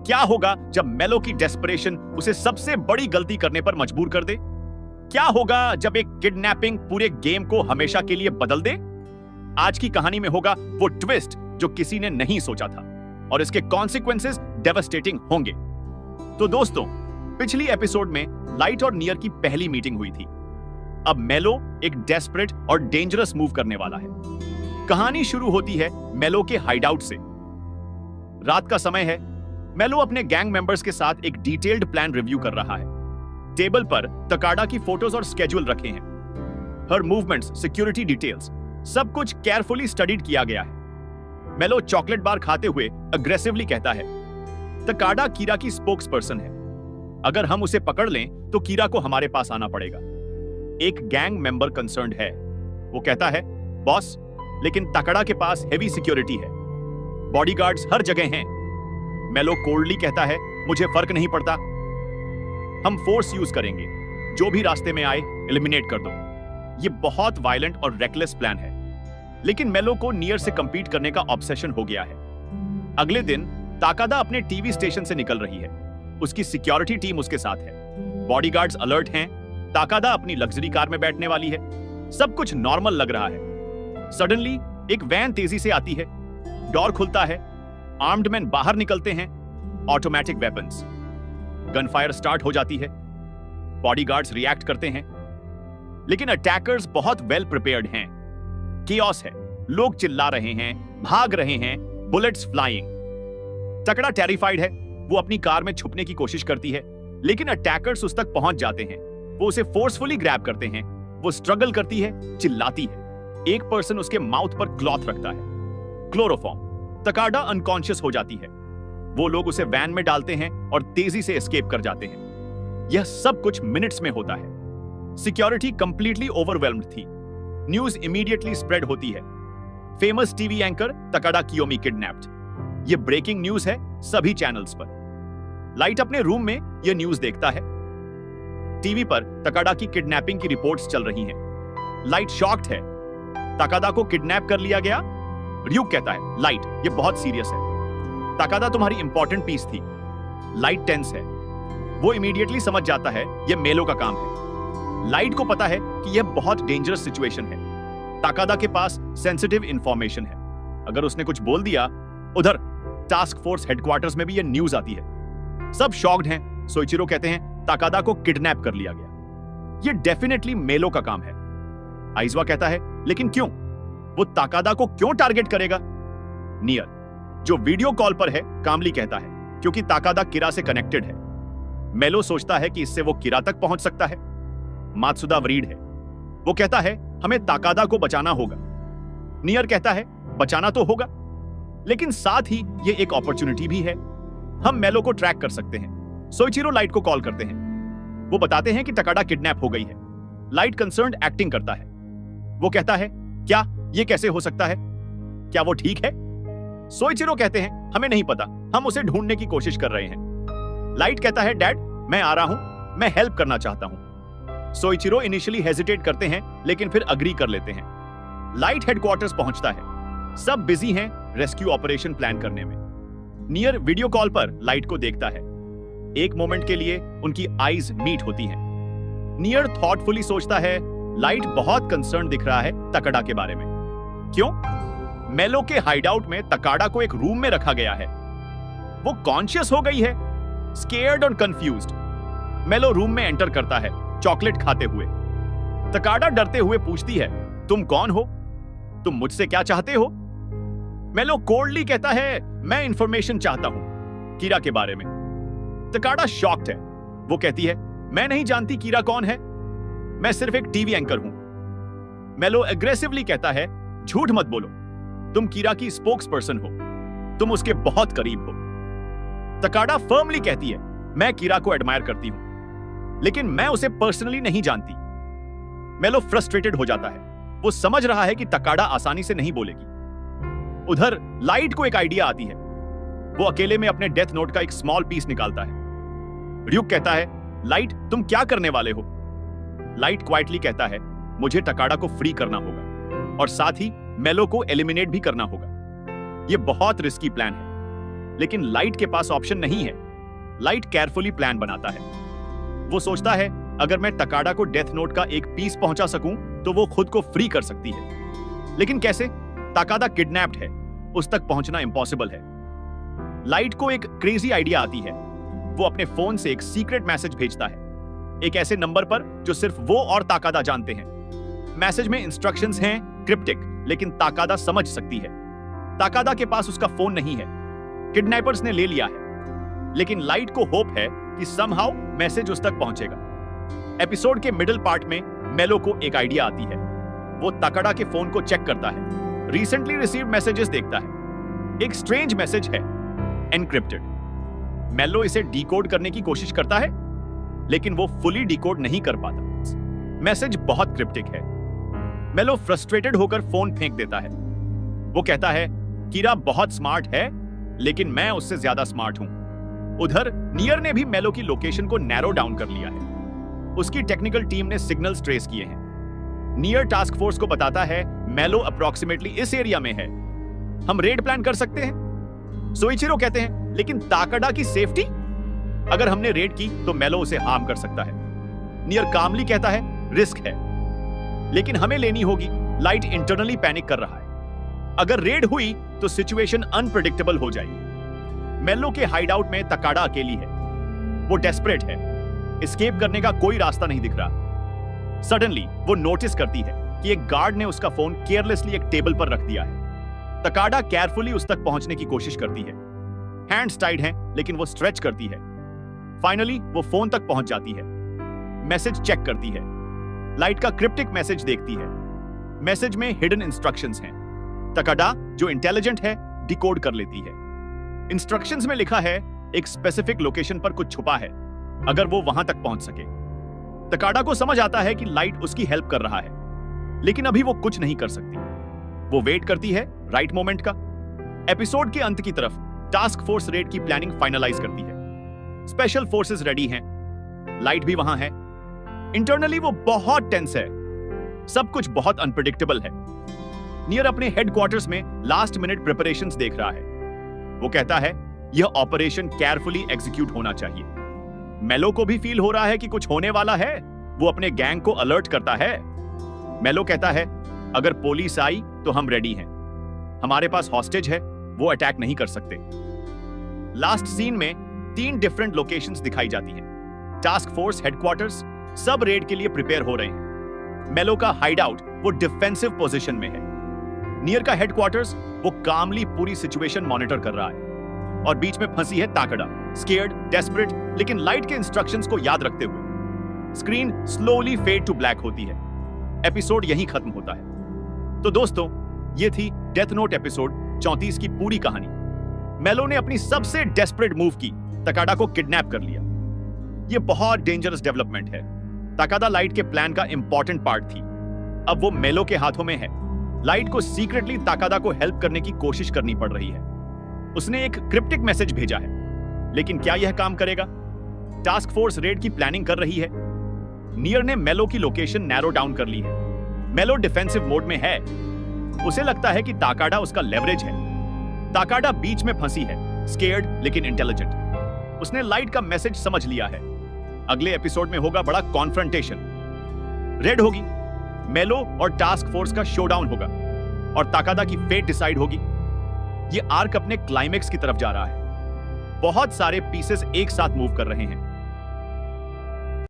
क्या होगा जब मेलो की डेस्परेशन उसे सबसे बड़ी गलती करने पर मजबूर कर दे? क्या होगा जब एक किडनैपिंग पूरे गेम को हमेशा के लिए बदल दे? आज की कहानी में होगा वो ट्विस्ट जो किसी ने नहीं सोचा था और इसके कॉन्सिक्वेंसेस डेवास्टेटिंग होंगे। तो दोस्तों, पिछली एपिसोड में लाइट और नियर की पहली मीटिंग हुई थी। अब मेलो एक डेस्परेट और डेंजरस मूव करने वाला है। कहानी शुरू होती है मेलो के हाइडआउट से। रात का समय है। मेलो अपने गैंग मेंबर्स के साथ एक डिटेल्ड प्लान रिव्यू कर रहा है। टेबल पर तकाड़ा की फोटोज और स्केड्यूल रखे हैं। हर मूवमेंट्स, सिक्योरिटी डिटेल्स, सब कुछ केयरफुली स्टडीड किया गया है। मेलो चॉकलेट बार खाते हुए अग्रेसिवली कहता है, तकाड़ा कीरा की स्पोक्स पर्सन है। अगर हम उसे पकड़ लें तो कीरा को हमारे पास आना पड़ेगा। एक गैंग मेंबर कंसर्न्ड है। वो कहता है, बॉस, लेकिन तकाड़ा के पास हेवी सिक्योरिटी है, बॉडीगार्ड्स हर जगह हैं। मेलो कोल्डली कहता है, मुझे फर्क नहीं पड़ता, हम फोर्स यूज करेंगे, जो भी रास्ते में आए एलिमिनेट कर दो। ये बहुत वायलेंट और रेकलेस प्लान है, लेकिन मेलो को नियर से कंपीट करने का ऑब्सेशन हो गया है। अगले दिन ताकादा अपने टीवी स्टेशन से निकल रही है। उसकी सिक्योरिटी टीम उसके साथ है। बॉडीगार्ड्स अलर्ट हैं। ताकादा अपनी लग्जरी कार में बैठने वाली है। सब कुछ नॉर्मल लग रहा है। सडनली एक वैन तेजी से आती है। डोर खुलता है। आर्म्ड मैन बाहर निकलते हैं। Automatic weapons. गनफायर स्टार्ट हो जाती है। बॉडीगार्ड्स रिएक्ट करते हैं, लेकिन अटैकर्स बहुत वेल प्रिपेयर्ड हैं। केओस है, लोग चिल्ला रहे हैं, भाग रहे हैं, बुलेट्स फ्लाइंग। तकड़ा टेरिफाइड है। वो अपनी कार में छुपने की कोशिश करती है, लेकिन अटैकर्स उस तक पहुंच जाते हैं। वो उसे फोर्सफुली ग्रैब करते हैं। वो स्ट्रगल करती है, चिल्लाती है। एक पर्सन उसके माउथ पर क्लॉथ रखता है, क्लोरोफॉर्म। तकाड़ा अनकॉन्शियस हो जाती है। वो लोग उसे वैन में डालते हैं और तेजी से एस्केप कर जाते हैं। यह सब कुछ मिनट्स में होता है। सिक्योरिटी कंप्लीटली ओवरवेल्म्ड थी। न्यूज इमीडिएटली स्प्रेड होती है। Famous TV anchor Takada Kiyomi kidnapped. यह ब्रेकिंग न्यूज है सभी चैनल्स पर। लाइट अपने रूम में यह न्यूज देखता है। टीवी पर तकाड़ा की किडनैपिंग की रिपोर्ट्स चल रही हैं। लाइट शॉक्ड है। तकादा को किडनैप कर लिया गया। र्यूक कहता है, लाइट, यह बहुत सीरियस है। ताकादा तुम्हारी इंपॉर्टेंट पीस थी। लाइट टेंस है। वो इमीडिएटली समझ जाता है यह मेलो का काम है। लाइट को पता है कि यह बहुत डेंजरस सिचुएशन है। ताकादा के पास सेंसिटिव इंफॉर्मेशन है। अगर उसने कुछ बोल दिया, उधर टास्क फोर्स हेडक्वार्टर्स में भी यह न्यूज आती है। सब शॉक्ड हैं। सोइचिरो कहते हैं, ताकादा को किडनैप कर लिया गया। यह डेफिनेटली मेलो का काम है। आइजवा कहता है, लेकिन क्यों? वो ताकादा को क्यों टारगेट करेगा? नियर, जो वीडियो कॉल पर है, कामली कहता है, क्योंकि ताकादा किरा से कनेक्टेड है। मेलो सोचता है कि इससे वो किरा तक पहुंच सकता है। मात्सुदा वरीड है। वो कहता है, हमें ताकादा को बचाना होगा। नियर कहता है, बचाना तो होगा, लेकिन साथ ही ये एक अपॉर्चुनिटी भी है। हम मेलो को ट्रैक कर सकते हैं। सोइचिरो लाइट को कॉल करते हैं। वो बताते हैं कि तकाड़ा किडनैप हो गई है। लाइट कंसर्न्ड एक्टिंग करता है। वो कहता है, क्या ये कैसे हो सकता है? क्या वो ठीक है? सोइचिरो कहते हैं, हमें नहीं पता, हम उसे ढूंढने की कोशिश कर रहे हैं। लाइट कहता है, डैड, मैं आ रहा हूं, मैं हेल्प करना चाहता हूं। सोइचिरो इनिशियली हेजिटेट करते हैं, लेकिन फिर अग्री कर लेते हैं। लाइट हेडक्वार्टर्स पहुंचता है। सब बिजी हैं रेस्क्यू ऑपरेशन प्लान करने में। नियर वीडियो कॉल पर लाइट को देखता है। एक मोमेंट के लिए उनकी आईज मीट होती हैं। नियर थॉटफुली सोचता है, लाइट बहुत कंसर्न दिख रहा है तकाड़ा के बारे में। क्यों? मेलो के हाइडआउट में तकाड़ा को एक रूम में रखा गया है। वो कॉन्शियस हो गई है, स्केयर्ड और कंफ्यूज्ड। मेलो रूम में एंटर करता है, चॉकलेट खाते हुए। तकाड़ा डरते हुए पूछती है, तुम कौन हो? तुम मुझसे क्या चाहते हो? मेलो कोल्डली कहता है, मैं इंफॉर्मेशन चाहता हूं कीरा के बारे में। तकाड़ा शॉक्ड है। वो कहती है, मैं नहीं जानती कीरा कौन है, मैं सिर्फ एक टीवी एंकर हूं। मेलो एग्रेसिवली कहता है, झूठ मत बोलो, तुम कीरा की स्पोक्स पर्सन हो, तुम उसके बहुत करीब हो। तकाड़ा फर्मली कहती है, मैं कीरा को एडमायर करती हूं, लेकिन मैं उसे पर्सनली नहीं जानती। मेलो फ्रस्ट्रेटेड हो जाता है। वो समझ रहा है कि तकाड़ा आसानी से नहीं बोलेगी। उधर लाइट को एक आइडिया आती है। वो अकेले में अपने डेथ नोट का एक स्मॉल पीस निकालता है। र्यूक कहता है, लाइट, तुम क्या करने वाले हो? लाइट क्वाइटली कहता है, मुझे तकाड़ा को फ्री करना होगा और साथ ही मेलो को एलिमिनेट भी करना होगा। यह बहुत रिस्की प्लान है। लेकिन लाइट के पास ऑप्शन नहीं है। लाइट केयरफुली प्लान बनाता है। वो सोचता है अगर मैं तकाड़ा को डेथ नोट का एक पीस पहुंचा सकूं तो वो खुद को फ्री कर सकती है। लेकिन कैसे? तकाड़ा किडनैप्ड है, उस तक पहुंचना इम्पॉसिबल है। लाइट को एक क्रेजी आइडिया आती है। वो अपने फोन से एक सीक्रेट मैसेज भेजता है, एक ऐसे नंबर पर जो सिर्फ वो और तकाड़ा जानते हैं। मैसेज में इंस्ट्रक्शंस हैं क्रिप्टिक, लेकिन तकाड़ा समझ सकती है। तकाड़ा के पास उसका फोन नहीं है, किडनैपर्स ने ले लिया है। लेकिन लाइट को होप है कि समहाउ मैसेज उस तक पहुंचेगा। एपिसोड के मिडिल पार्ट में मेलो को एक आइडिया आती है। वो तकाड़ा के फोन को चेक करता है, रिसेंटली रिसीव्ड मैसेजेस देखता है। एक स्ट्रेंज मैसेज है, एनक्रिप्टेड। मेलो इसे डिकोड करने की कोशिश करता है, लेकिन वो फुली डिकोड नहीं कर पाता। मैसेज बहुत क्रिप्टिक है। मेलो फ्रस्ट्रेटेड होकर फोन फेंक देता है। वो कहता है कीरा बहुत स्मार्ट है, लेकिन मैं उससे ज्यादा स्मार्ट हूं। उधर नियर ने भी मेलो की लोकेशन को नैरो डाउन कर लिया है। उसकी टेक्निकल टीम ने सिग्नल्स ट्रेस किए हैं। नियर टास्क फोर्स को बताता है मेलो अप्रोक्सीमेटली इस एरिया में है, हम रेड प्लान कर सकते हैं। सोइचिरो कहते हैं लेकिन तकाड़ा की सेफ्टी? अगर हमने रेड की तो मेलो उसे हार्म कर सकता है। नियर कामली कहता है रिस्क है, लेकिन हमें लेनी होगी। लाइट इंटरनली पैनिक कर रहा है। अगर रेड हुई तो सिचुएशन अनप्रेडिक्टेबल हो जाएगी। मेलो के हाइडआउट में तकाड़ा अकेली है। वो डेस्परेट है, एस्केप करने का कोई रास्ता नहीं दिख रहा। सडनली वो नोटिस करती है कि एक गार्ड ने उसका फोन केयरलेसली एक टेबल पर रख दिया है। तकाड़ा केयरफुली उस तक पहुंचने की कोशिश करती है। हैंड्स टाइड हैं, लेकिन वो स्ट्रेच करती है। फाइनली वो फोन तक पहुंच जाती है। मैसेज चेक करती है। लाइट का क्रिप्टिक मैसेज देखती है। मैसेज में हिडन इंस्ट्रक्शंस हैं। तकाड़ा जो इंटेलिजेंट है डिकोड कर लेती है। इंस्ट्रक्शंस में लिखा है एक स्पेसिफिक लोकेशन पर कुछ छुपा है, अगर वो वहां तक पहुंच सके। तकाड़ा को समझ आता है कि लाइट उसकी हेल्प कर रहा है, लेकिन अभी वो कुछ नहीं कर सकती। वो वेट करती है राइट मोमेंट का। एपिसोड के अंत की तरफ टास्क फोर्स रेड की प्लानिंग फाइनलाइज करती है। स्पेशल फोर्सेस रेडी हैं, लाइट भी वहां है। इंटरनली वो बहुत टेंस है। सब कुछ बहुत अनप्रेडिक्टेबल है। नियर अपने हेडक्वार्टर्स में लास्ट मिनट प्रिपरेशंस देख रहा है। वो कहता है यह ऑपरेशन केयरफुली एग्जीक्यूट होना चाहिए। मेलो को भी फील हो रहा है कि कुछ होने वाला है। वो अपने गैंग को अलर्ट करता है। मेलो कहता है अगर पुलिस आई तो हम रेडी हैं। हमारे पास हॉस्टेज है, वो अटैक नहीं कर सकते। लास्ट सीन में 3 डिफरेंट लोकेशंस दिखाई जाती हैं। टास्क फोर्स हेडक्वार्टर्स सब रेड के लिए प्रिपेयर हो रहे हैं। मेलो का हाइडआउट वो डिफेंसिव पोजीशन में है। नियर का हेडक्वार्टर्स वो कामली पूरी सिचुएशन मॉनिटर कर रहा है। और बीच में फंसी है तकाड़ा, स्केयर्ड, डेस्परेट, लेकिन लाइट के इंस्ट्रक्शंस को याद रखते हुए। Screen slowly fade to black होती है। एपिसोड यहीं खत्म होता है। तो दोस्तों, ये थी डेथ नोट एपिसोड 34 की पूरी कहानी। मेलो ने अपनी सबसे डेस्परेट मूव की, तकाड़ा को किडनैप कर लिया। ये बहुत डेंजरस डेवलपमेंट है। तकाड़ा लाइट के प्लान का इंपॉर्टेंट पार्ट थी। अब वो मेलो के हाथों में है। लाइट को सीक्रेटली तकाड़ा को हेल्प करने की कोशिश करनी पड़ रही है। उसने एक क्रिप्टिक मैसेज भेजा है, लेकिन क्या यह काम करेगा? टास्क फोर्स रेड की प्लानिंग कर रही है। नियर ने मेलो की लोकेशन नैरो डाउन कर ली है। मेलो डिफेंसिव मोड में है। उसे लगता है कि तकाड़ा उसका लेवरेज है। तकाड़ा बीच में फंसी है, स्केयर्ड लेकिन इंटेलिजेंट। उसने लाइट का मैसेज समझ लिया है। अगले एपिसोड में होगा बड़ा कॉन्फ्रंटेशन। रेड होगी, मेलो और टास्क फोर्स का शोडाउन होगा और तकाड़ा की फेट डिसाइड होगी। ये आर्क अपने क्लाइमेक्स की तरफ जा रहा है। बहुत सारे पीसेस एक साथ मूव कर रहे हैं।